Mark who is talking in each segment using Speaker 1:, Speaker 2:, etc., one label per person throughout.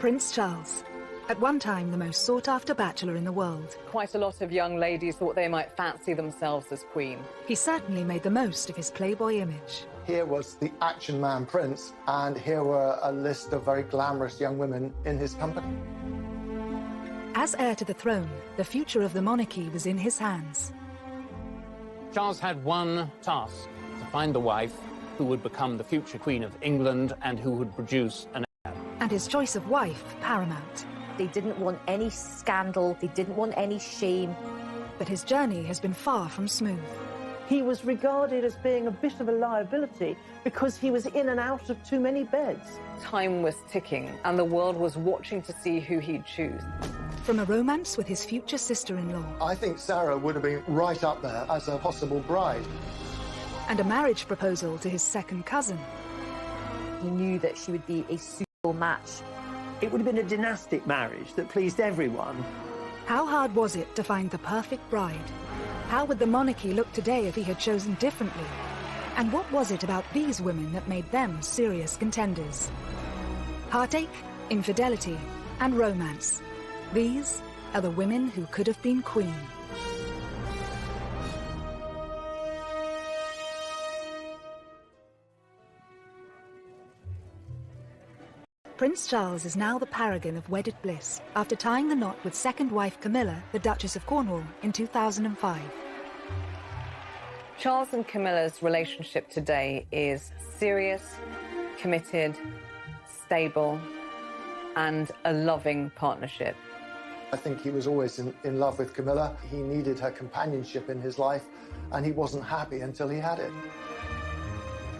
Speaker 1: Prince Charles, at one time the most sought-after bachelor in the world.
Speaker 2: Quite a lot of young ladies thought they might fancy themselves as queen.
Speaker 1: He certainly made the most of his playboy image.
Speaker 3: Here was the action man Prince, and here were a list of very glamorous young women in his company.
Speaker 1: As heir to the throne, the future of the monarchy was in his hands.
Speaker 4: Charles had one task: to find the wife who would become the future Queen of England and who would produce an heir.
Speaker 1: And his choice of wife paramount.
Speaker 5: They didn't want any scandal, they didn't want any shame.
Speaker 1: But his journey has been far from smooth.
Speaker 6: He was regarded as being a bit of a liability because he was in and out of too many beds.
Speaker 2: Time was ticking, and the world was watching to see who he'd choose.
Speaker 1: From a romance with his future sister-in-law.
Speaker 3: I think Sarah would have been right up there as a possible bride.
Speaker 1: And a marriage proposal to his second cousin.
Speaker 5: He knew that she would be a suitable match.
Speaker 7: It would have been a dynastic marriage that pleased everyone.
Speaker 1: How hard was it to find the perfect bride? How would the monarchy look today if he had chosen differently? And what was it about these women that made them serious contenders? Heartache, infidelity, and romance. These are the women who could have been queen. Prince Charles is now the paragon of wedded bliss after tying the knot with second wife Camilla, the Duchess of Cornwall, in 2005.
Speaker 2: Charles and Camilla's relationship today is serious, committed, stable, and a loving partnership.
Speaker 3: I think he was always in love with Camilla. He needed her companionship in his life, and he wasn't happy until he had it.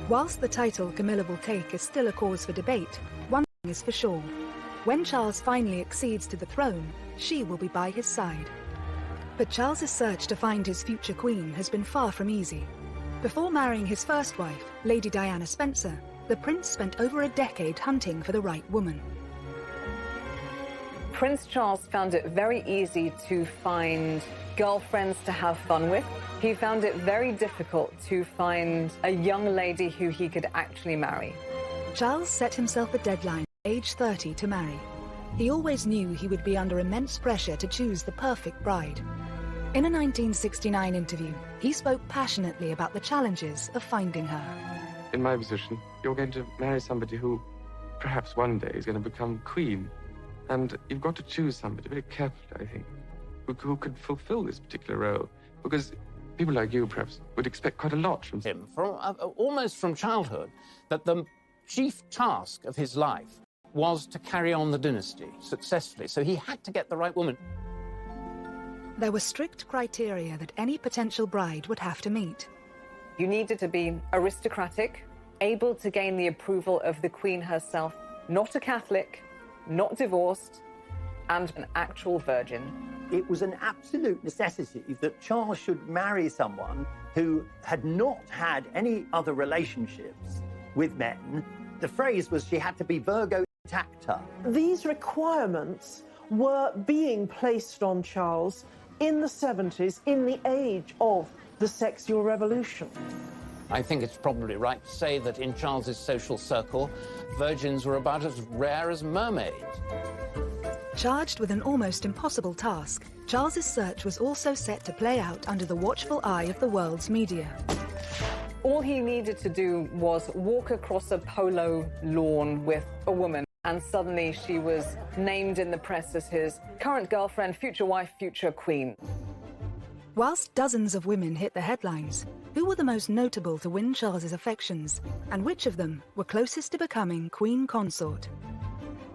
Speaker 1: Whilst the title Camilla will take is still a cause for debate, one thing is for sure. When Charles finally accedes to the throne, she will be by his side. But Charles's search to find his future queen has been far from easy. Before marrying his first wife, Lady Diana Spencer, the prince spent over a decade hunting for the right woman.
Speaker 2: Prince Charles found it very easy to find girlfriends to have fun with. He found it very difficult to find a young lady who he could actually marry.
Speaker 1: Charles set himself a deadline, age 30, to marry. He always knew he would be under immense pressure to choose the perfect bride. In a 1969 interview, he spoke passionately about the challenges of finding her.
Speaker 8: In my position, you're going to marry somebody who perhaps one day is going to become queen. And you've got to choose somebody very carefully, I think, who could fulfill this particular role. Because people like you, perhaps, would expect quite a lot from
Speaker 4: him, almost from childhood, that the chief task of his life was to carry on the dynasty successfully. So he had to get the right woman.
Speaker 1: There were strict criteria that any potential bride would have to meet.
Speaker 2: You needed to be aristocratic, able to gain the approval of the Queen herself, not a Catholic, not divorced, and an actual virgin.
Speaker 7: It was an absolute necessity that Charles should marry someone who had not had any other relationships with men. The phrase was she had to be Virgo intacta.
Speaker 6: These requirements were being placed on Charles in the 70s, in the age of the sexual revolution.
Speaker 4: I think it's probably right to say that in Charles's social circle, virgins were about as rare as mermaids.
Speaker 1: Charged with an almost impossible task, Charles's search was also set to play out under the watchful eye of the world's media.
Speaker 2: All he needed to do was walk across a polo lawn with a woman, and suddenly she was named in the press as his current girlfriend, future wife, future queen.
Speaker 1: Whilst dozens of women hit the headlines, who were the most notable to win Charles's affections, and which of them were closest to becoming queen consort?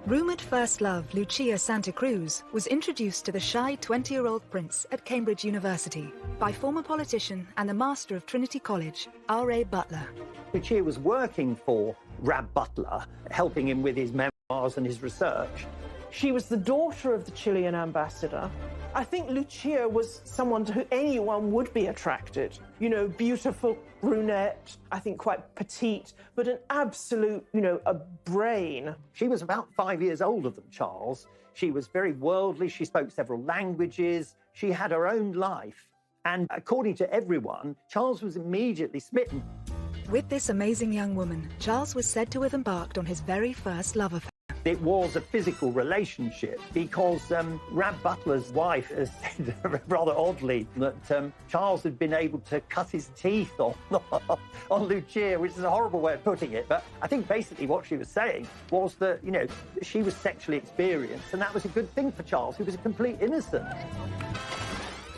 Speaker 1: Rumoured first love Lucia Santa Cruz was introduced to the shy 20-year-old prince at Cambridge University by former politician and the master of Trinity College, R.A. Butler.
Speaker 7: Lucia was working for Rab Butler, helping him with his memoirs and his research.
Speaker 6: She was the daughter of the Chilean ambassador. I think Lucia was someone to whom anyone would be attracted. You know, beautiful brunette, I think quite petite, but an absolute, a brain.
Speaker 7: She was about 5 years older than Charles. She was very worldly. She spoke several languages. She had her own life. And according to everyone, Charles was immediately smitten.
Speaker 1: With this amazing young woman, Charles was said to have embarked on his very first love affair.
Speaker 7: it was a physical relationship because Rab Butler's wife has said rather oddly that Charles had been able to cut his teeth on Lucia, which is a horrible way of putting it. But I think basically what she was saying was that, you know, she was sexually experienced, and that was a good thing for Charles, who was a complete innocent.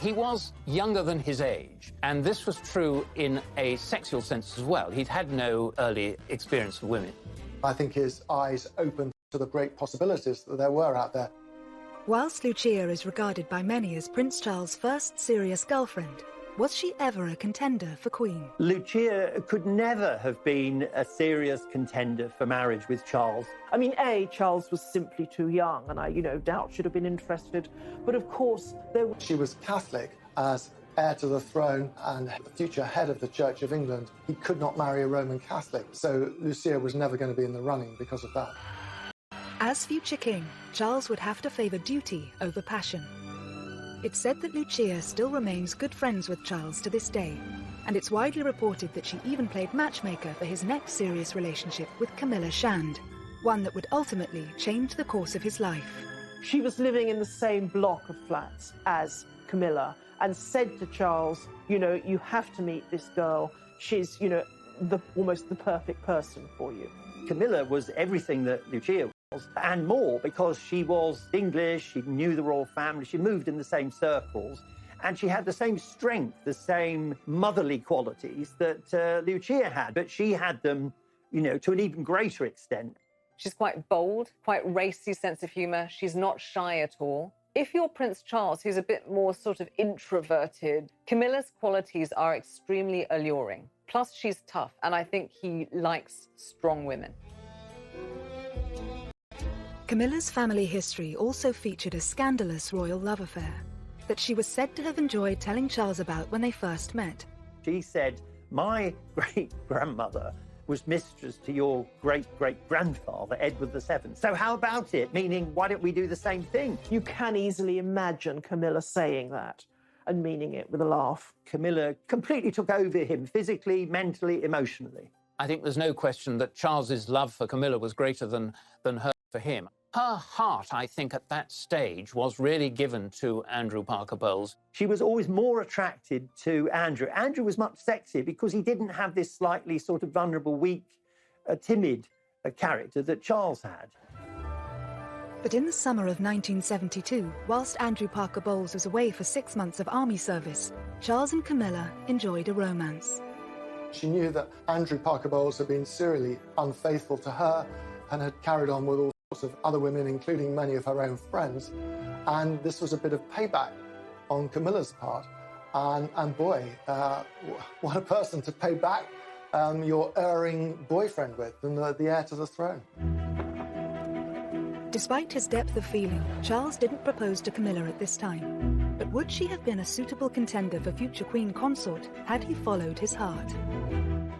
Speaker 4: He was younger than his age, and this was true in a sexual sense as well. He'd had no early experience with women.
Speaker 3: I think his eyes opened to the great possibilities that there were out there.
Speaker 1: Whilst Lucia is regarded by many as Prince Charles' first serious girlfriend, was she ever a contender for Queen?
Speaker 7: Lucia could never have been a serious contender for marriage with Charles.
Speaker 6: I mean, Charles was simply too young, and I, doubt she'd have been interested. But of course,
Speaker 3: She was Catholic. As heir to the throne and the future head of the Church of England, he could not marry a Roman Catholic, so Lucia was never going to be in the running because of that.
Speaker 1: As future king, Charles would have to favour duty over passion. It's said that Lucia still remains good friends with Charles to this day, and it's widely reported that she even played matchmaker for his next serious relationship with Camilla Shand, one that would ultimately change the course of his life.
Speaker 6: she was living in the same block of flats as Camilla and said to Charles, you have to meet this girl. She's, almost the perfect person for you.
Speaker 7: Camilla was everything that Lucia was, and more, because she was English, she knew the royal family, she moved in the same circles, and she had the same strength, the same motherly qualities that Lucia had, but she had them, to an even greater extent.
Speaker 2: She's quite bold, quite racy sense of humour. She's not shy at all. If you're Prince Charles, who's a bit more sort of introverted, Camilla's qualities are extremely alluring. Plus, she's tough, and I think he likes strong women.
Speaker 1: Camilla's family history also featured a scandalous royal love affair that she was said to have enjoyed telling Charles about when they first met.
Speaker 7: She said, my great-grandmother was mistress to your great-great-grandfather, Edward VII. So how about it? Meaning, why don't we do the same thing?
Speaker 6: You can easily imagine Camilla saying that and meaning it with a laugh.
Speaker 7: Camilla completely took over him, physically, mentally, emotionally.
Speaker 4: I think there's no question that Charles's love for Camilla was greater than her for him. Her heart, I think, at that stage was really given to Andrew Parker Bowles.
Speaker 7: She was always more attracted to Andrew. Andrew was much sexier because he didn't have this slightly sort of vulnerable, weak, timid character that Charles had.
Speaker 1: But in the summer of 1972, whilst Andrew Parker Bowles was away for 6 months of army service, Charles and Camilla enjoyed a romance.
Speaker 3: She knew that Andrew Parker Bowles had been serially unfaithful to her and had carried on with all sorts of other women, including many of her own friends. And this was a bit of payback on Camilla's part. And boy, what a person to pay back your erring boyfriend with, and the heir to the throne.
Speaker 1: Despite his depth of feeling, Charles didn't propose to Camilla at this time. But would she have been a suitable contender for future Queen Consort had he followed his heart?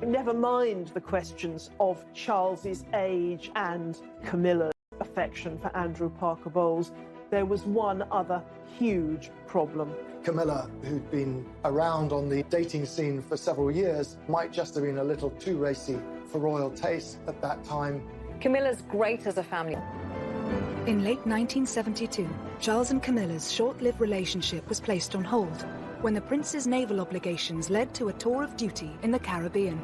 Speaker 6: Never mind the questions of Charles's age and Camilla's affection for Andrew Parker Bowles. There was one other huge problem.
Speaker 3: Camilla, who'd been around on the dating scene for several years, might just have been a little too racy for royal taste at that time.
Speaker 2: Camilla's great as a family.
Speaker 1: In late 1972, Charles and Camilla's short-lived relationship was placed on hold when the prince's naval obligations led to a tour of duty in the Caribbean.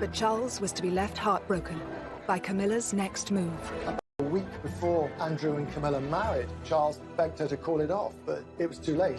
Speaker 1: But Charles was to be left heartbroken by Camilla's next move.
Speaker 3: A week before Andrew and Camilla married, Charles begged her to call it off, but it was too late.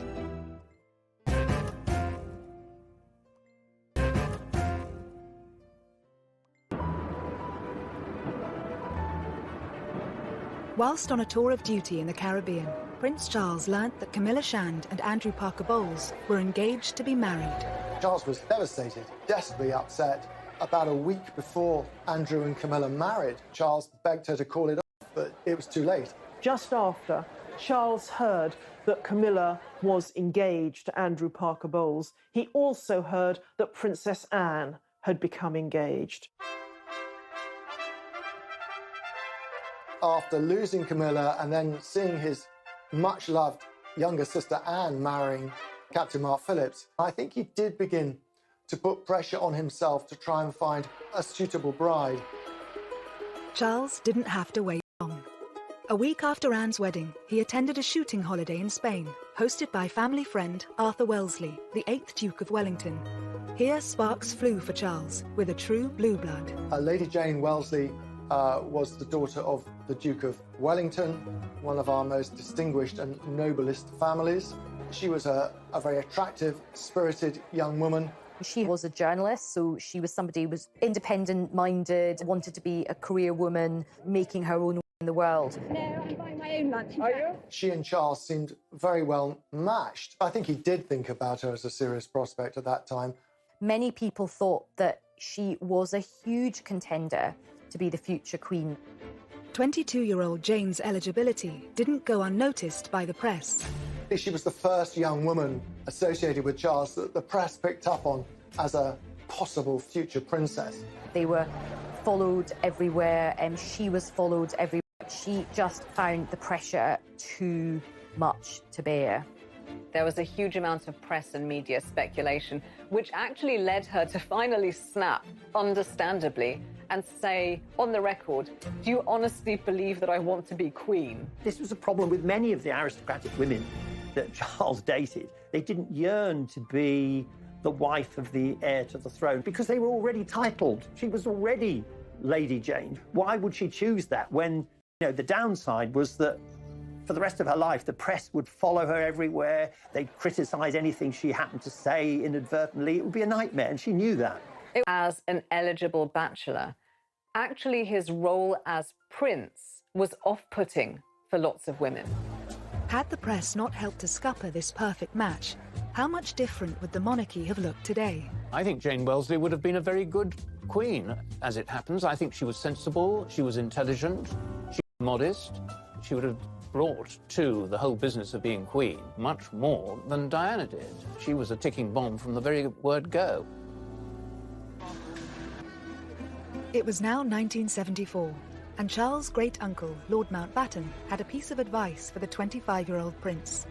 Speaker 1: Whilst on a tour of duty in the Caribbean, Prince Charles learnt that Camilla Shand and Andrew Parker Bowles were engaged to be married.
Speaker 3: Charles was devastated, desperately upset. About a week before Andrew and Camilla married, Charles begged her to call it off, but it was too late.
Speaker 6: Just after Charles heard that Camilla was engaged to Andrew Parker Bowles, he also heard that Princess Anne had become engaged.
Speaker 3: After losing Camilla and then seeing his much-loved younger sister Anne marrying Captain Mark Phillips, I think he did begin to put pressure on himself to try and find a suitable bride.
Speaker 1: Charles didn't have to wait A week after Anne's wedding, he attended a shooting holiday in Spain, hosted by family friend Arthur Wellesley, the 8th Duke of Wellington. Here sparks flew for Charles, with a true blue blood.
Speaker 3: Lady Jane Wellesley was the daughter of the Duke of Wellington, one of our most distinguished and noblest families. She was a very attractive, spirited young woman.
Speaker 5: She was a journalist, so she was somebody who was independent-minded, wanted to be a career woman, making her own way in the world.
Speaker 9: No, I'm buying my own lunch.
Speaker 2: Are you?
Speaker 3: She and Charles seemed very well matched. I think he did think about her as a serious prospect at that time.
Speaker 5: Many people thought that she was a huge contender to be the future queen.
Speaker 1: 22-year-old Jane's eligibility didn't go unnoticed by the press.
Speaker 3: She was the first young woman associated with Charles that the press picked up on as a possible future princess.
Speaker 5: They were followed everywhere, and she was followed everywhere. She just found the pressure too much to bear.
Speaker 2: There was a huge amount of press and media speculation, which actually led her to finally snap, understandably, and say, on the record, do you honestly believe that I want to be queen?
Speaker 7: This was a problem with many of the aristocratic women that Charles dated. They didn't yearn to be the wife of the heir to the throne because they were already titled. She was already Lady Jane. Why would she choose that when, the downside was that for the rest of her life, the press would follow her everywhere. They'd criticise anything she happened to say inadvertently. It would be a nightmare, and she knew that.
Speaker 2: As an eligible bachelor, actually his role as prince was off-putting for lots of women.
Speaker 1: Had the press not helped to scupper this perfect match, how much different would the monarchy have looked today?
Speaker 4: I think Jane Wellesley would have been a very good queen, as it happens. I think she was sensible, she was intelligent, she was modest. She would have brought to the whole business of being queen much more than Diana did. She was a ticking bomb from the very word go.
Speaker 1: It was now 1974, and Charles' great-uncle, Lord Mountbatten, had a piece of advice for the 25-year-old prince.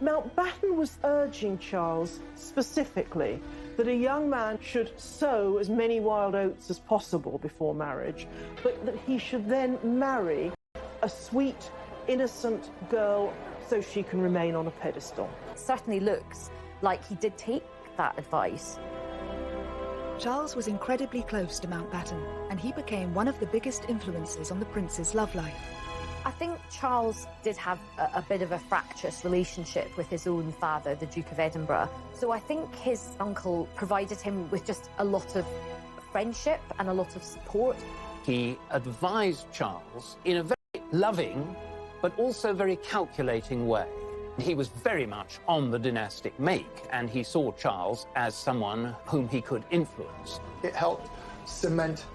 Speaker 6: Mountbatten was urging Charles specifically that a young man should sow as many wild oats as possible before marriage, but that he should then marry a sweet, innocent girl so she can remain on a pedestal.
Speaker 5: It certainly looks like he did take that advice.
Speaker 1: Charles was incredibly close to Mountbatten, and he became one of the biggest influences on the prince's love life.
Speaker 5: I think Charles did have a bit of a fractious relationship with his own father, the Duke of Edinburgh. So I think his uncle provided him with just a lot of friendship and a lot of support.
Speaker 4: He advised Charles in a very loving, but also very calculating way. He was very much on the dynastic make, and he saw Charles as someone whom he could influence.
Speaker 3: It helped cement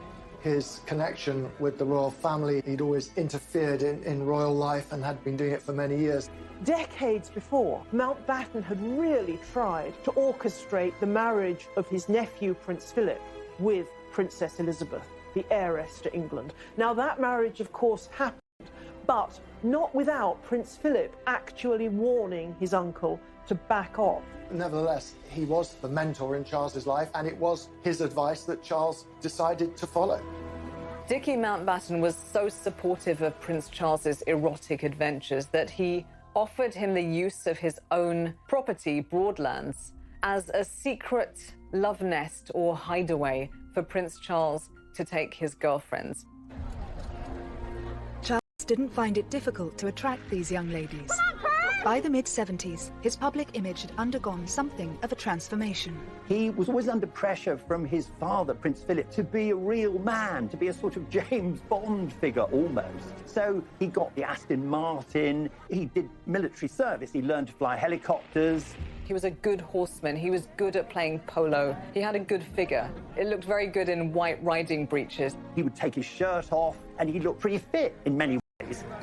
Speaker 3: his connection with the royal family. He'd always interfered in royal life and had been doing it for many years.
Speaker 6: Decades before, Mountbatten had really tried to orchestrate the marriage of his nephew, Prince Philip, with Princess Elizabeth, the heiress to England. Now, that marriage, of course, happened, but not without Prince Philip actually warning his uncle to back off.
Speaker 3: Nevertheless, he was the mentor in Charles's life, and it was his advice that Charles decided to follow.
Speaker 2: Dickie Mountbatten was so supportive of Prince Charles's erotic adventures that he offered him the use of his own property, Broadlands, as a secret love nest or hideaway for Prince Charles to take his girlfriends.
Speaker 1: Charles didn't find it difficult to attract these young ladies. By the mid-70s, his public image had undergone something of a transformation.
Speaker 7: He was always under pressure from his father, Prince Philip, to be a real man, to be a sort of James Bond figure almost. So he got the Aston Martin, he did military service, he learned to fly helicopters.
Speaker 2: He was a good horseman, he was good at playing polo, he had a good figure. It looked very good in white riding breeches.
Speaker 7: He would take his shirt off and he looked pretty fit in many ways.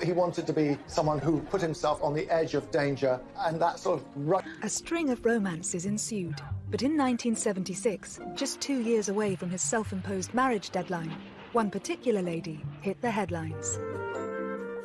Speaker 3: He wanted to be someone who put himself on the edge of danger, and that sort of...
Speaker 1: A string of romances ensued, but in 1976, just 2 years away from his self-imposed marriage deadline, one particular lady hit the headlines.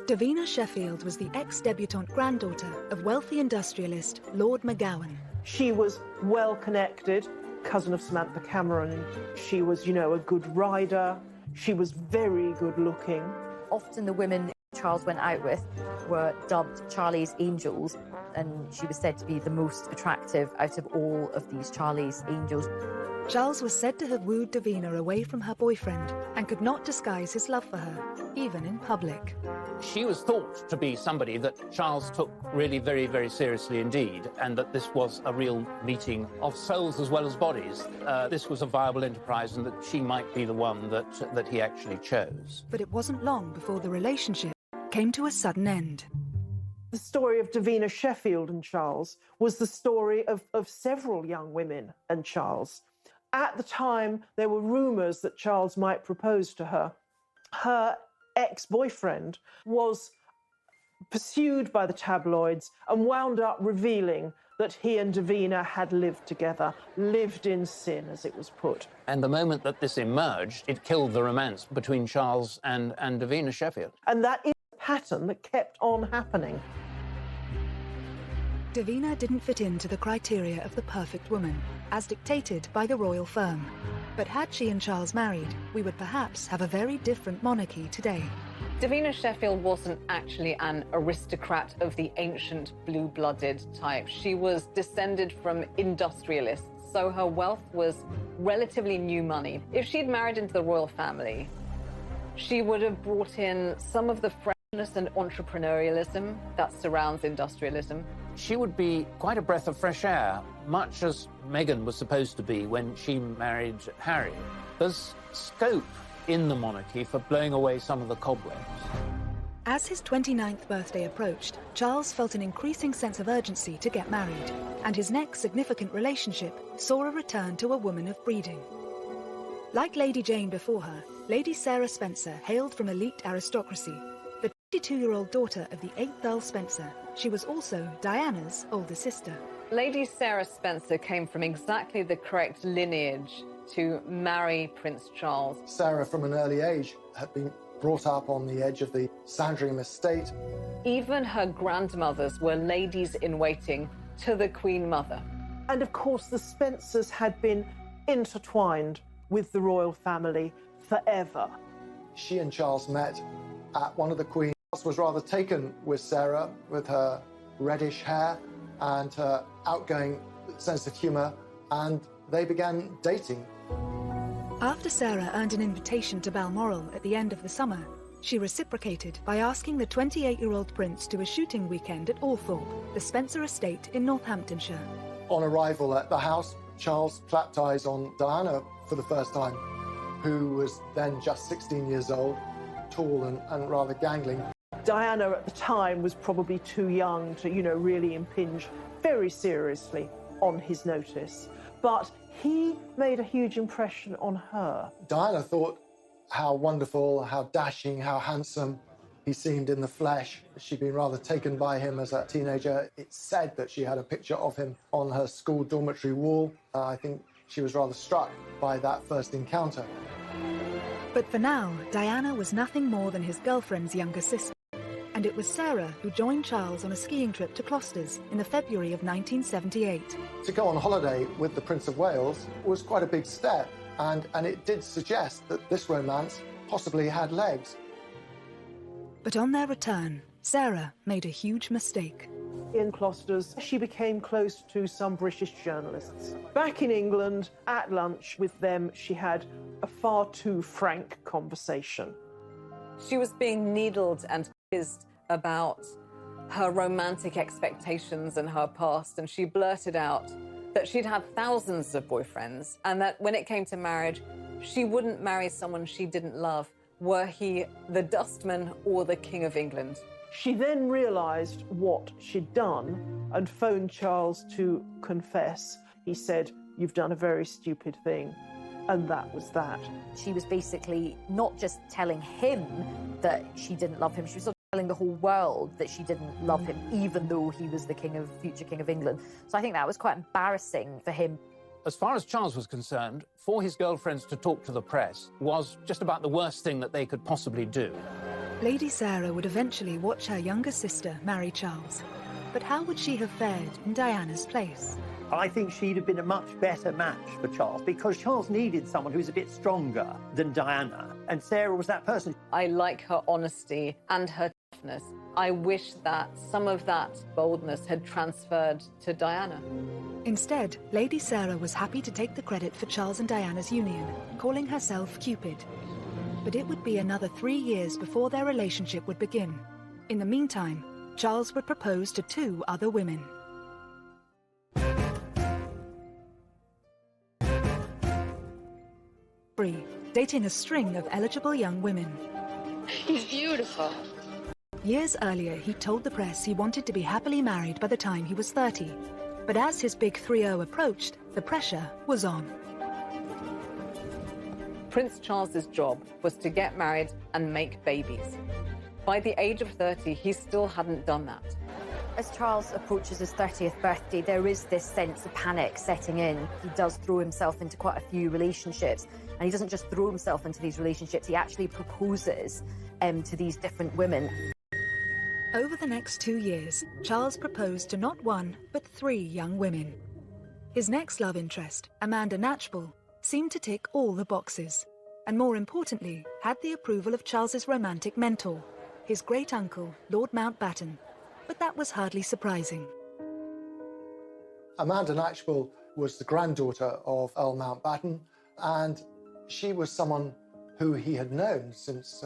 Speaker 1: Davina Sheffield was the ex-debutante granddaughter of wealthy industrialist Lord McGowan.
Speaker 6: She was well-connected, cousin of Samantha Cameron. She was, a good rider. She was very good-looking.
Speaker 5: often the women Charles went out with were dubbed Charlie's Angels, and she was said to be the most attractive out of all of these Charlie's Angels.
Speaker 1: Charles was said to have wooed Davina away from her boyfriend and could not disguise his love for her, even in public.
Speaker 4: She was thought to be somebody that Charles took really very, very seriously indeed, and that this was a real meeting of souls as well as bodies. This was a viable enterprise, and that she might be the one that he actually chose.
Speaker 1: But it wasn't long before the relationship came to a sudden end.
Speaker 6: The story of Davina Sheffield and Charles was the story of several young women and Charles. At the time, there were rumours that Charles might propose to her. Her ex-boyfriend was pursued by the tabloids and wound up revealing that he and Davina had lived together, lived in sin, as it was put.
Speaker 4: And the moment that this emerged, it killed the romance between Charles and Davina Sheffield.
Speaker 6: And that is a pattern that kept on happening.
Speaker 1: Davina didn't fit into the criteria of the perfect woman, as dictated by the royal firm. But had she and Charles married, we would perhaps have a very different monarchy today.
Speaker 2: Davina Sheffield wasn't actually an aristocrat of the ancient blue-blooded type. She was descended from industrialists, so her wealth was relatively new money. If she'd married into the royal family, she would have brought in some of the freshness and entrepreneurialism that surrounds industrialism.
Speaker 4: She would be quite a breath of fresh air, much as Meghan was supposed to be when she married Harry. There's scope in the monarchy for blowing away some of the cobwebs.
Speaker 1: As his 29th birthday approached, Charles felt an increasing sense of urgency to get married, and his next significant relationship saw a return to a woman of breeding. Like Lady Jane before her, Lady Sarah Spencer hailed from elite aristocracy. The 22-year-old daughter of the 8th Earl Spencer, she was also Diana's older sister.
Speaker 2: Lady Sarah Spencer came from exactly the correct lineage to marry Prince Charles.
Speaker 3: Sarah, from an early age, had been brought up on the edge of the Sandringham estate.
Speaker 2: Even her grandmothers were ladies-in-waiting to the Queen Mother.
Speaker 6: And of course, the Spencers had been intertwined with the royal family forever.
Speaker 3: She and Charles met at one of the Queen's. Charles was rather taken with Sarah, with her reddish hair and her outgoing sense of humour, and they began dating.
Speaker 1: After Sarah earned an invitation to Balmoral at the end of the summer, she reciprocated by asking the 28-year-old prince to a shooting weekend at Althorpe, the Spencer estate in Northamptonshire.
Speaker 3: On arrival at the house, Charles clapped eyes on Diana for the first time, who was then just 16 years old, tall and rather gangling.
Speaker 6: Diana at the time was probably too young to, really impinge very seriously on his notice. But he made a huge impression on her.
Speaker 3: Diana thought how wonderful, how dashing, how handsome he seemed in the flesh. She'd been rather taken by him as a teenager. It's said that she had a picture of him on her school dormitory wall. I think she was rather struck by that first encounter.
Speaker 1: But for now, Diana was nothing more than his girlfriend's younger sister. And it was Sarah who joined Charles on a skiing trip to Closters in the February of 1978.
Speaker 3: To go on holiday with the Prince of Wales was quite a big step, and it did suggest that this romance possibly had legs.
Speaker 1: But on their return, Sarah made a huge mistake.
Speaker 6: In Closters, she became close to some British journalists. Back in England, at lunch with them, she had a far too frank conversation.
Speaker 2: She was being needled and quizzed about her romantic expectations and her past, and she blurted out that she'd had thousands of boyfriends and that when it came to marriage, she wouldn't marry someone she didn't love, were he the dustman or the King of England.
Speaker 6: She then realised what she'd done and phoned Charles to confess. He said, "You've done a very stupid thing." And that was that.
Speaker 5: She was basically not just telling him that she didn't love him, she was sort of telling the whole world that she didn't love him, even though he was the future King of England. So I think that was quite embarrassing for him.
Speaker 4: As far as Charles was concerned, for his girlfriends to talk to the press was just about the worst thing that they could possibly do.
Speaker 1: Lady Sarah would eventually watch her younger sister marry Charles. But how would she have fared in Diana's place?
Speaker 7: I think she'd have been a much better match for Charles, because Charles needed someone who's a bit stronger than Diana, and Sarah was that person.
Speaker 2: I like her honesty and her toughness. I wish that some of that boldness had transferred to Diana.
Speaker 1: Instead, Lady Sarah was happy to take the credit for Charles and Diana's union, calling herself Cupid. But it would be another 3 years before their relationship would begin. In the meantime, Charles would propose to 2 other women. Bree, dating a string of eligible young women.
Speaker 9: He's beautiful.
Speaker 1: Years earlier, he told the press he wanted to be happily married by the time he was 30. But as his big 3-0 approached, the pressure was on.
Speaker 2: Prince Charles's job was to get married and make babies. By the age of 30, he still hadn't done that.
Speaker 5: As Charles approaches his 30th birthday, there is this sense of panic setting in. He does throw himself into quite a few relationships, and he doesn't just throw himself into these relationships, he actually proposes to these different women.
Speaker 1: Over the next 2 years, Charles proposed to not 1, but 3 young women. His next love interest, Amanda Knatchbull, seemed to tick all the boxes, and more importantly, had the approval of Charles's romantic mentor, his great-uncle, Lord Mountbatten. But that was hardly surprising.
Speaker 3: Amanda Knatchbull was the granddaughter of Earl Mountbatten, and she was someone who he had known since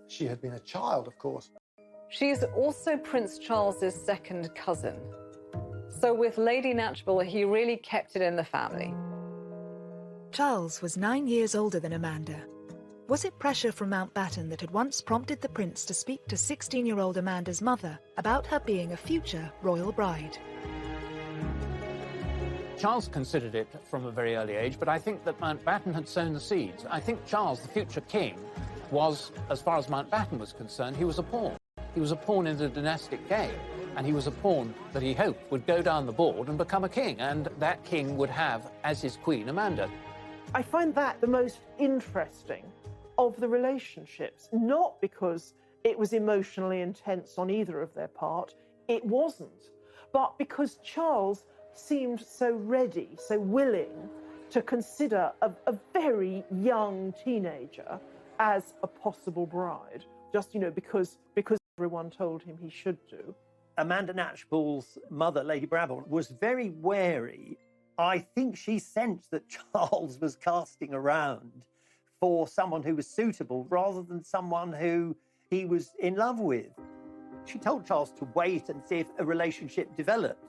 Speaker 3: she had been a child, of course.
Speaker 2: She's also Prince Charles's second cousin. So with Lady Knatchbull, he really kept it in the family.
Speaker 1: Charles was 9 years older than Amanda. Was it pressure from Mountbatten that had once prompted the prince to speak to 16-year-old Amanda's mother about her being a future royal bride?
Speaker 4: Charles considered it from a very early age, but I think that Mountbatten had sown the seeds. I think Charles, the future king, was, as far as Mountbatten was concerned, he was a pawn. He was a pawn in the dynastic game, and he was a pawn that he hoped would go down the board and become a king, and that king would have as his queen Amanda.
Speaker 6: I find that the most interesting of the relationships, not because it was emotionally intense on either of their part, it wasn't, but because Charles seemed so ready, so willing to consider a very young teenager as a possible bride, just, because everyone told him he should do.
Speaker 7: Amanda Knatchbull's mother, Lady Brabant, was very wary. I think she sensed that Charles was casting around for someone who was suitable rather than someone who he was in love with. She told Charles to wait and see if a relationship developed.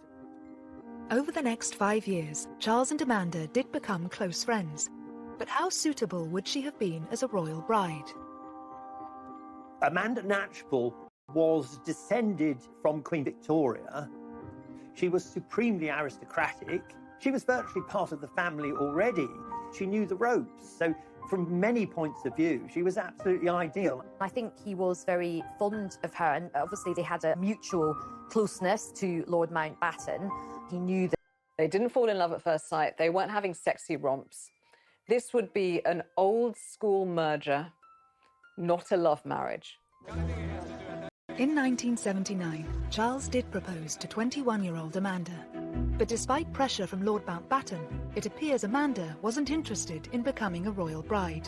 Speaker 1: Over the next 5 years, Charles and Amanda did become close friends. But how suitable would she have been as a royal bride?
Speaker 7: Amanda Knatchbull was descended from Queen Victoria. She was supremely aristocratic. She was virtually part of the family already. She knew the ropes. So from many points of view, she was absolutely ideal.
Speaker 5: I think he was very fond of her, and obviously they had a mutual closeness to Lord Mountbatten. He knew that
Speaker 2: they didn't fall in love at first sight. They weren't having sexy romps. This would be an old-school merger, not a love marriage.
Speaker 1: In 1979, Charles did propose to 21-year-old Amanda. But despite pressure from Lord Mountbatten, it appears Amanda wasn't interested in becoming a royal bride.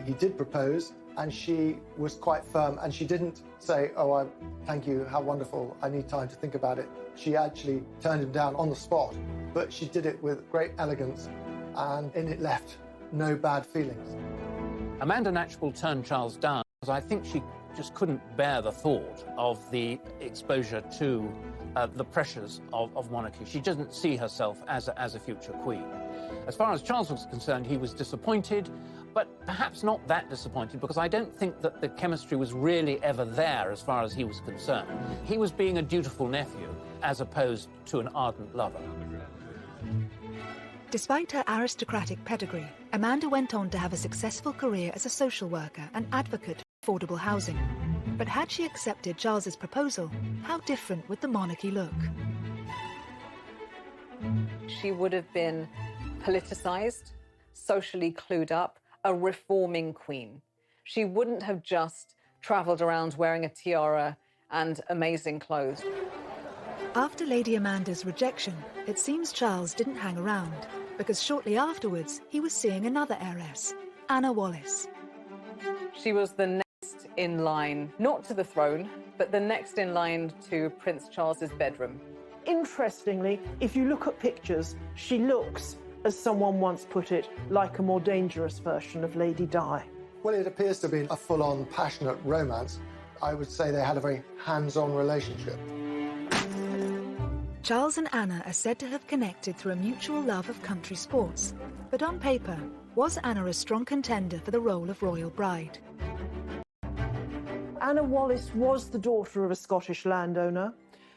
Speaker 3: He did propose, and she was quite firm, and she didn't say, "Oh, thank you, how wonderful, I need time to think about it." She actually turned him down on the spot, but she did it with great elegance, and it left no bad feelings.
Speaker 4: Amanda Knatchbull turned Charles down because I think she just couldn't bear the thought of the exposure to the pressures of monarchy. She doesn't see herself as a future queen. As far as Charles was concerned, he was disappointed, but perhaps not that disappointed, because I don't think that the chemistry was really ever there as far as he was concerned. He was being a dutiful nephew as opposed to an ardent lover.
Speaker 1: Despite her aristocratic pedigree, Amanda went on to have a successful career as a social worker and advocate for affordable housing. But had she accepted Charles's proposal, how different would the monarchy look?
Speaker 2: She would have been politicized, socially clued up, a reforming queen. She wouldn't have just traveled around wearing a tiara and amazing clothes.
Speaker 1: After Lady Amanda's rejection, it seems Charles didn't hang around, because shortly afterwards he was seeing another heiress, Anna Wallis.
Speaker 2: She was the next in line, not to the throne, but the next in line to Prince Charles's bedroom.
Speaker 6: Interestingly, if you look at pictures, she looks, as someone once put it, like a more dangerous version of Lady Di.
Speaker 3: Well, it appears to be a full-on passionate romance. I would say they had a very hands-on relationship.
Speaker 1: Charles and Anna are said to have connected through a mutual love of country sports. But on paper, was Anna a strong contender for the role of royal bride?
Speaker 6: Anna Wallis was the daughter of a Scottish landowner.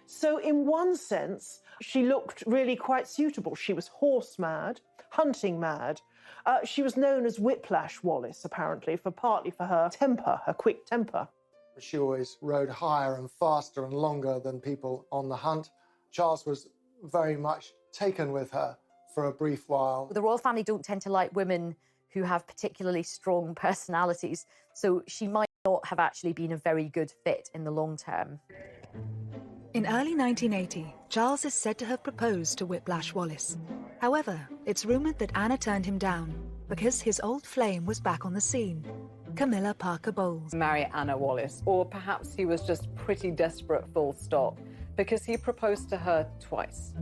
Speaker 6: So in one sense, she looked really quite suitable. She was horse mad, hunting mad. She was known as Whiplash Wallis, apparently, partly for her temper, her quick temper.
Speaker 3: She always rode higher and faster and longer than people on the hunt. Charles was very much taken with her for a brief while.
Speaker 5: The royal family don't tend to like women who have particularly strong personalities, so she might not have actually been a very good fit in the long term.
Speaker 1: In early 1980, Charles is said to have proposed to Whiplash Wallis. However, it's rumoured that Anna turned him down because his old flame was back on the scene, Camilla Parker Bowles.
Speaker 2: Marry Anna Wallis, or perhaps he was just pretty desperate, full stop, because he proposed to her twice.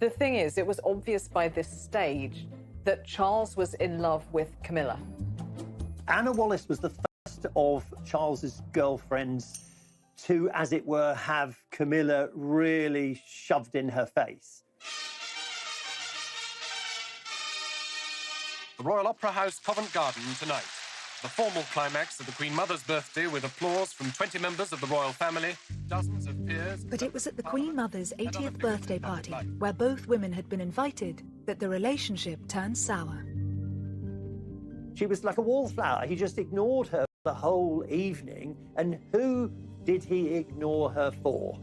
Speaker 2: The thing is, it was obvious by this stage that Charles was in love with Camilla.
Speaker 7: Anna Wallis was the first of Charles's girlfriends to, as it were, have Camilla really shoved in her face.
Speaker 10: The Royal Opera House, Covent Garden, tonight. The formal climax of the Queen Mother's birthday with applause from 20 members of the royal family, dozens of peers...
Speaker 1: But it was at the Queen Mother's 80th birthday party, where both women had been invited, that the relationship turned sour.
Speaker 7: She was like a wallflower. He just ignored her the whole evening. And who did he ignore her for?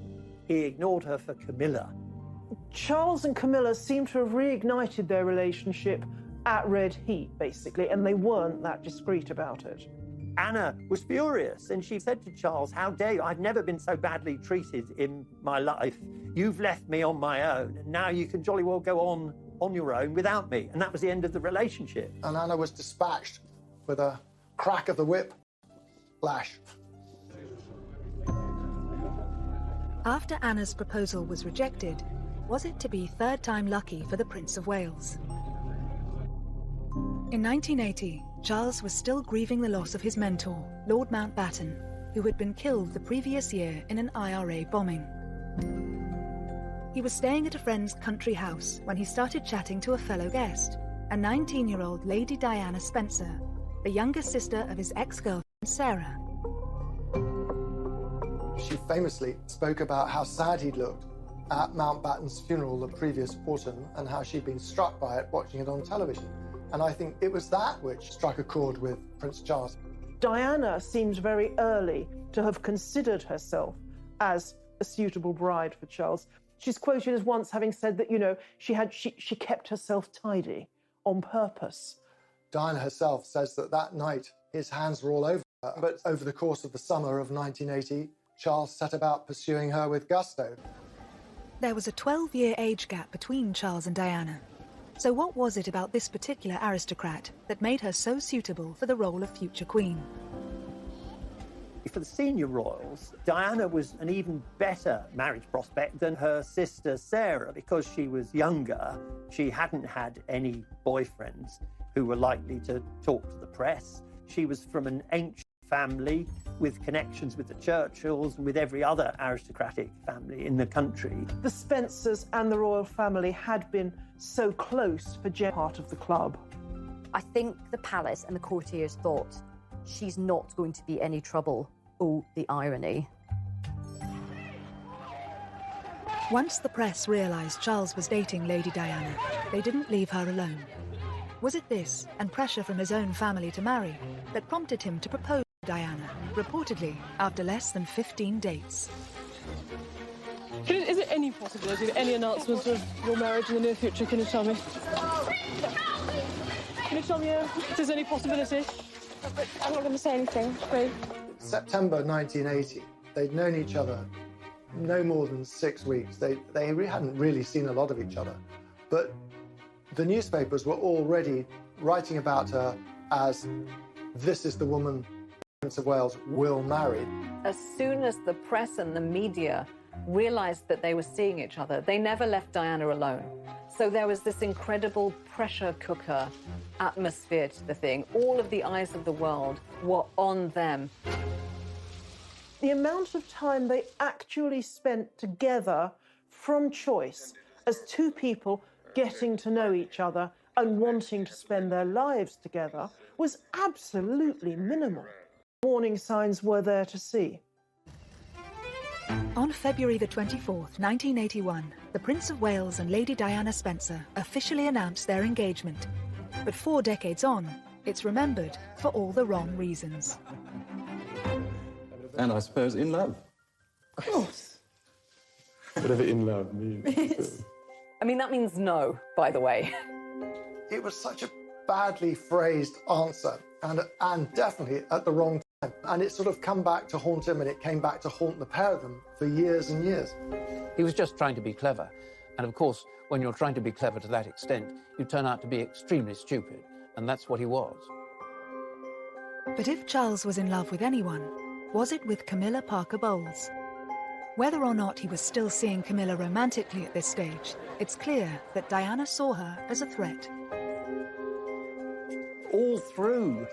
Speaker 7: He ignored her for Camilla.
Speaker 6: Charles and Camilla seem to have reignited their relationship at red heat, basically, and they weren't that discreet about it.
Speaker 7: Anna was furious, and she said to Charles, "How dare you? I've never been so badly treated in my life. You've left me on my own, and now you can jolly well go on your own without me." And that was the end of the relationship.
Speaker 3: And Anna was dispatched with a crack of the whip lash.
Speaker 1: After Anna's proposal was rejected, was it to be third time lucky for the Prince of Wales? In 1980, Charles was still grieving the loss of his mentor, Lord Mountbatten, who had been killed the previous year in an IRA bombing. He was staying at a friend's country house when he started chatting to a fellow guest, a 19-year-old Lady Diana Spencer, the younger sister of his ex-girlfriend Sarah.
Speaker 3: She famously spoke about how sad he'd looked at Mountbatten's funeral the previous autumn and how she'd been struck by it watching it on television. And I think it was that which struck a chord with Prince Charles.
Speaker 6: Diana seems very early to have considered herself as a suitable bride for Charles. She's quoted as once having said that, you know, she kept herself tidy on purpose.
Speaker 3: Diana herself says that that night his hands were all over her, but over the course of the summer of 1980, Charles set about pursuing her with gusto.
Speaker 1: There was a 12-year age gap between Charles and Diana. So what was it about this particular aristocrat that made her so suitable for the role of future queen?
Speaker 7: For the senior royals, Diana was an even better marriage prospect than her sister Sarah because she was younger. She hadn't had any boyfriends who were likely to talk to the press. She was from an ancient family with connections with the Churchills and with every other aristocratic family in the country.
Speaker 6: The Spencers and the royal family had been so close for Jen, part of the club.
Speaker 5: I think the palace and the courtiers thought, she's not going to be any trouble. Oh, the irony.
Speaker 1: Once the press realised Charles was dating Lady Diana, they didn't leave her alone. Was it this, and pressure from his own family to marry, that prompted him to propose to Diana, reportedly after less than 15 dates?
Speaker 11: Is there any possibility that any announcements of your marriage in the near future? Can you tell me? Can you tell me if there's any possibility?
Speaker 9: I'm not going to say anything, please.
Speaker 3: September 1980, they'd known each other no more than 6 weeks. They hadn't really seen a lot of each other. But the newspapers were already writing about her as this is the woman Prince of Wales will marry.
Speaker 2: As soon as the press and the media realized that they were seeing each other, they never left Diana alone. So there was this incredible pressure cooker atmosphere to the thing. All of the eyes of the world were on them.
Speaker 6: The amount of time they actually spent together from choice as two people getting to know each other and wanting to spend their lives together was absolutely minimal. Warning signs were there to see.
Speaker 1: On February the 24th, 1981, the Prince of Wales and Lady Diana Spencer officially announced their engagement. But 4 decades on, it's remembered for all the wrong reasons.
Speaker 12: And I suppose in love.
Speaker 9: Of course.
Speaker 12: Whatever in love means.
Speaker 2: I mean, that means no, by the way.
Speaker 3: It was such a badly phrased answer, and definitely at the wrong time. And it's sort of come back to haunt him, and it came back to haunt the pair of them for years and years.
Speaker 4: He was just trying to be clever. And of course, when you're trying to be clever to that extent, you turn out to be extremely stupid. And that's what he was.
Speaker 1: But if Charles was in love with anyone, was it with Camilla Parker Bowles? Whether or not he was still seeing Camilla romantically at this stage, it's clear that Diana saw her as a threat.
Speaker 7: All through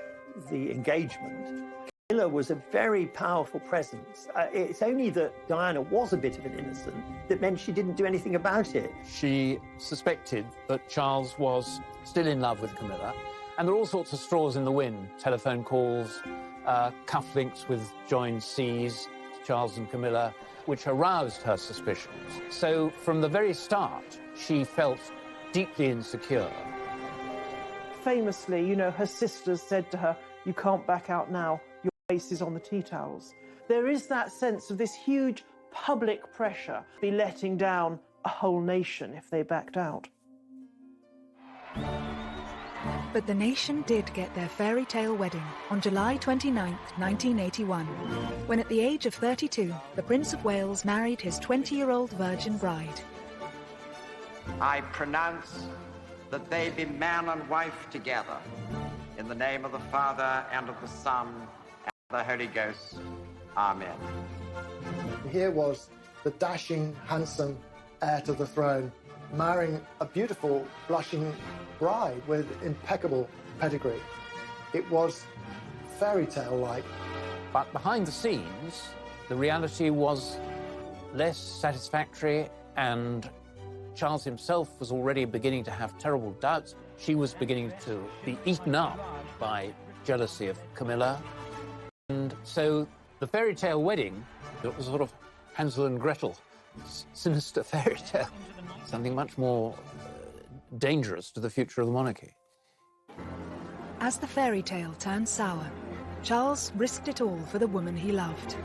Speaker 7: the engagement, Camilla was a very powerful presence. It's only that Diana was a bit of an innocent that meant she didn't do anything about it.
Speaker 4: She suspected that Charles was still in love with Camilla, and there are all sorts of straws in the wind. Telephone calls, cufflinks with joined C's, Charles and Camilla, which aroused her suspicions. So from the very start, she felt deeply insecure.
Speaker 6: Famously, you know, her sisters said to her, "You can't back out now, your face is on the tea towels." There is that sense of this huge public pressure, be letting down a whole nation if they backed out.
Speaker 1: But the nation did get their fairy tale wedding on July 29th, 1981, when at the age of 32, the Prince of Wales married his 20-year-old virgin bride.
Speaker 13: I pronounce that they be man and wife together, in the name of the Father, and of the Son, and of the Holy Ghost. Amen.
Speaker 3: Here was the dashing, handsome heir to the throne marrying a beautiful, blushing bride with impeccable pedigree. It was fairy tale-like.
Speaker 4: But behind the scenes, the reality was less satisfactory, and Charles himself was already beginning to have terrible doubts. She was beginning to be eaten up by jealousy of Camilla. And so the fairy tale wedding, it was sort of Hansel and Gretel, sinister fairy tale, something much more dangerous to the future of the monarchy.
Speaker 1: As the fairy tale turned sour, Charles risked it all for the woman he loved.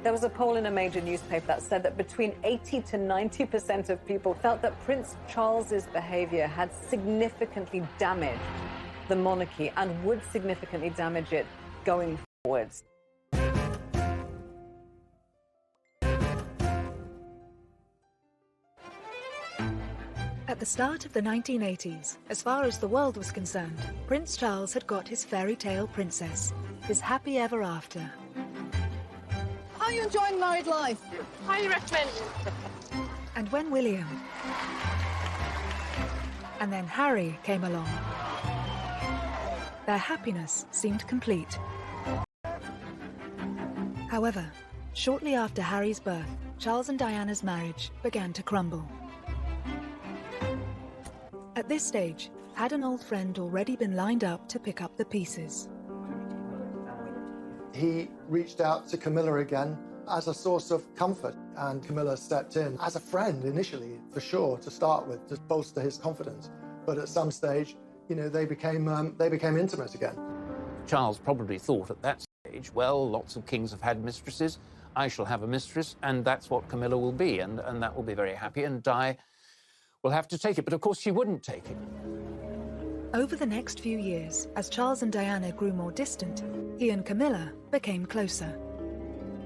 Speaker 2: There was a poll in a major newspaper that said that between 80 to 90% of people felt that Prince Charles's behavior had significantly damaged the monarchy and would significantly damage it going forwards.
Speaker 1: At the start of the 1980s, as far as the world was concerned, Prince Charles had got his fairy tale princess, his happy ever after.
Speaker 9: How are you enjoying married life? Highly recommend.
Speaker 1: And when William and then Harry came along, their happiness seemed complete. However, shortly after Harry's birth, Charles and Diana's marriage began to crumble. At this stage, had an old friend already been lined up to pick up the pieces?
Speaker 3: He reached out to Camilla again as a source of comfort, and Camilla stepped in as a friend initially, for sure, to start with, to bolster his confidence. But at some stage, you know, they became intimate again.
Speaker 4: Charles probably thought at that stage, well, lots of kings have had mistresses, I shall have a mistress, and that's what Camilla will be, and that will be very happy, and Di will have to take it. But of course she wouldn't take it.
Speaker 1: Over the next few years, as Charles and Diana grew more distant, he and Camilla became closer.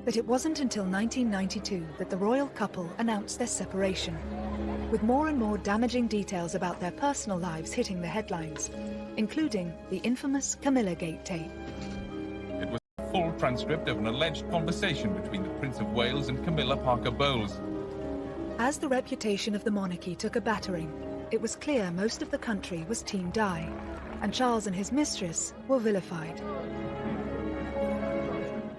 Speaker 1: But it wasn't until 1992 that the royal couple announced their separation. with more and more damaging details about their personal lives hitting the headlines, including the infamous Camilla Gate tape.
Speaker 14: It was a full transcript of an alleged conversation between the Prince of Wales and Camilla Parker Bowles.
Speaker 1: As the reputation of the monarchy took a battering, it was clear most of the country was Team Di, and Charles and his mistress were vilified.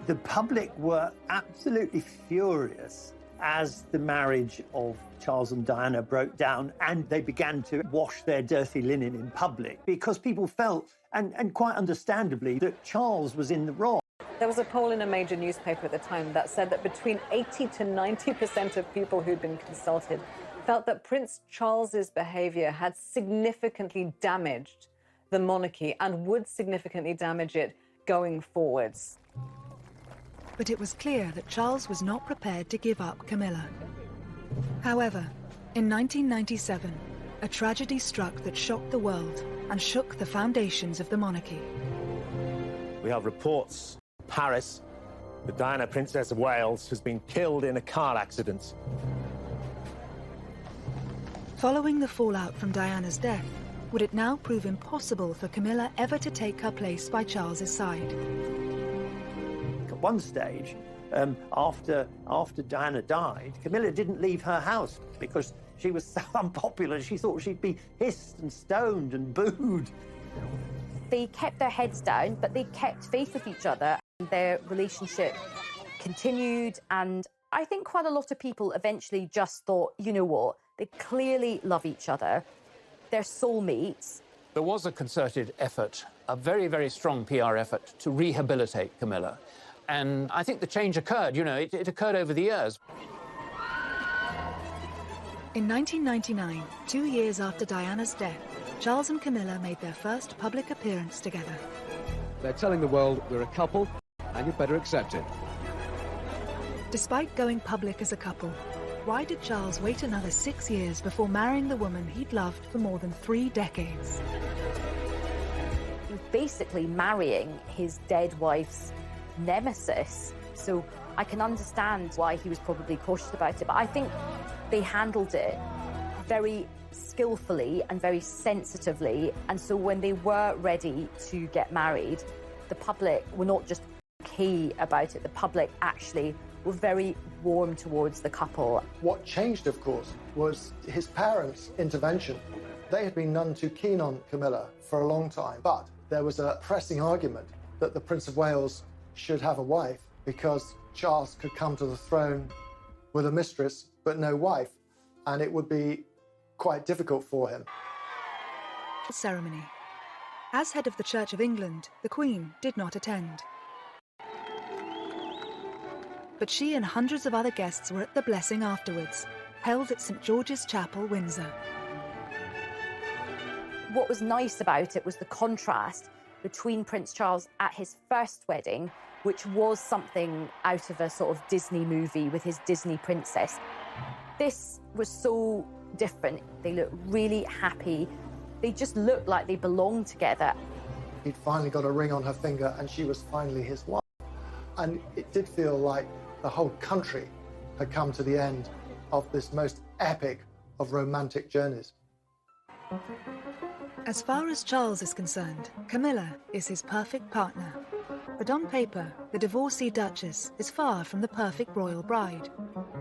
Speaker 7: The public were absolutely furious as the marriage of Charles and Diana broke down, and they began to wash their dirty linen in public because people felt, and quite understandably, that Charles was in the wrong.
Speaker 2: There was a poll in a major newspaper at the time that said that between 80 to 90% of people who'd been consulted felt that Prince Charles's behaviour had significantly damaged the monarchy and would significantly damage it going forwards.
Speaker 1: But it was clear that Charles was not prepared to give up Camilla. However, in 1997, a tragedy struck that shocked the world and shook the foundations of the monarchy.
Speaker 15: We have reports in Paris that Diana, Princess of Wales, has been killed in a car accident.
Speaker 1: Following the fallout from Diana's death, would it now prove impossible for Camilla ever to take her place by Charles's side?
Speaker 7: At one stage, after Diana died, Camilla didn't leave her house because she was so unpopular. She thought she'd be hissed and stoned and booed.
Speaker 5: They kept their heads down, but they kept faith with each other. Their relationship continued, and I think quite a lot of people eventually just thought, you know what, they clearly love each other. They're soulmates.
Speaker 4: There was a concerted effort, a very, very strong PR effort to rehabilitate Camilla. And I think the change occurred, you know, it occurred over the years.
Speaker 1: In 1999, 2 years after Diana's death, Charles and Camilla made their first public appearance together.
Speaker 16: They're telling the world we're a couple, and you'd better accept it.
Speaker 1: Despite going public as a couple, why did Charles wait another 6 years before marrying the woman he'd loved for more than 3 decades?
Speaker 5: He was basically marrying his dead wife's nemesis. So I can understand why he was probably cautious about it, but I think they handled it very skillfully and very sensitively. And so when they were ready to get married, the public were not just okay about it, the public actually were very warm towards the couple.
Speaker 3: What changed, of course, was his parents' intervention. They had been none too keen on Camilla for a long time, but there was a pressing argument that the Prince of Wales should have a wife because Charles could come to the throne with a mistress but no wife, and it would be quite difficult for him.
Speaker 1: Ceremony. As head of the Church of England, the Queen did not attend. But she and hundreds of other guests were at the blessing afterwards, held at St George's Chapel, Windsor.
Speaker 5: What was nice about it was the contrast between Prince Charles at his first wedding, which was something out of a sort of Disney movie with his Disney princess. This was so different. They looked really happy. They just looked like they belonged together.
Speaker 3: He'd finally got a ring on her finger and she was finally his wife. And it did feel like the whole country had come to the end of this most epic of romantic journeys.
Speaker 1: As far as Charles is concerned, Camilla is his perfect partner. But on paper, the divorcee Duchess is far from the perfect royal bride.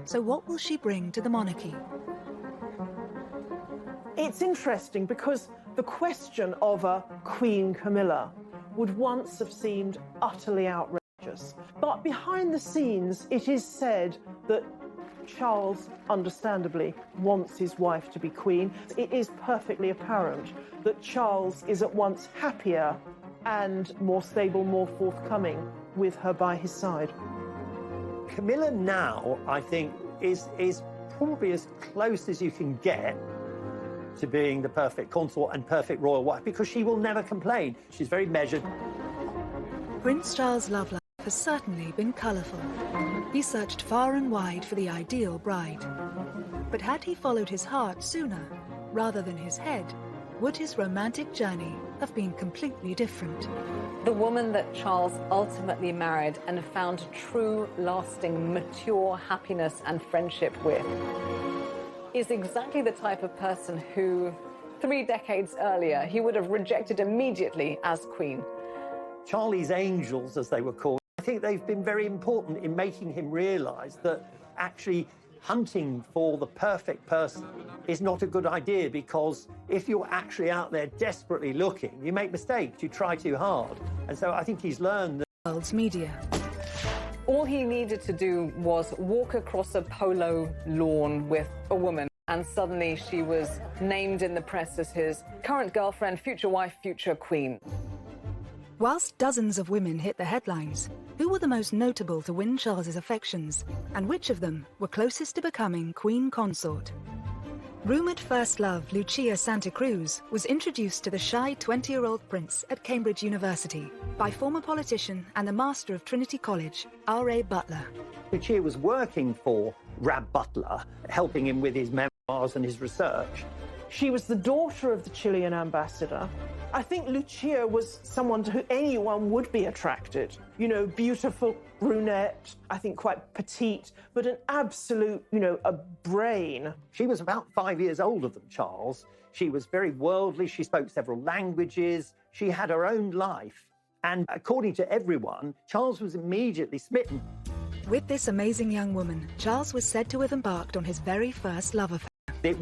Speaker 1: So what will she bring to the monarchy?
Speaker 6: It's interesting because the question of a Queen Camilla would once have seemed utterly outrageous. But behind the scenes, it is said that Charles, understandably, wants his wife to be queen. It is perfectly apparent that Charles is at once happier and more stable, more forthcoming with her by his side.
Speaker 7: Camilla now, I think, is probably as close as you can get to being the perfect consort and perfect royal wife, because she will never complain. She's very measured.
Speaker 1: Prince Charles' love life has certainly been colourful. He searched far and wide for the ideal bride. But had he followed his heart sooner, rather than his head, would his romantic journey have been completely different?
Speaker 2: The woman that Charles ultimately married and found true, lasting, mature happiness and friendship with is exactly the type of person who 3 decades earlier he would have rejected immediately as Queen.
Speaker 7: Charlie's Angels, as they were called, I think they've been very important in making him realise that actually hunting for the perfect person is not a good idea, because if you're actually out there desperately looking, you make mistakes, you try too hard. And so I think he's learned that.
Speaker 1: World's media.
Speaker 2: All he needed to do was walk across a polo lawn with a woman, and suddenly she was named in the press as his current girlfriend, future wife, future queen.
Speaker 1: Whilst dozens of women hit the headlines, who were the most notable to win Charles's affections, and which of them were closest to becoming Queen Consort? Rumoured first love Lucia Santa Cruz was introduced to the shy 20-year-old prince at Cambridge University by former politician and the master of Trinity College, R.A. Butler.
Speaker 7: Lucia was working for Rab Butler, helping him with his memoirs and his research.
Speaker 6: She was the daughter of the Chilean ambassador. I think Lucia was someone to who anyone would be attracted. You know, beautiful brunette, I think quite petite, but an absolute, a brain.
Speaker 7: She was about 5 years older than Charles. She was very worldly. She spoke several languages. She had her own life. And according to everyone, Charles was immediately smitten.
Speaker 1: With this amazing young woman, Charles was said to have embarked on his very first love affair.
Speaker 7: It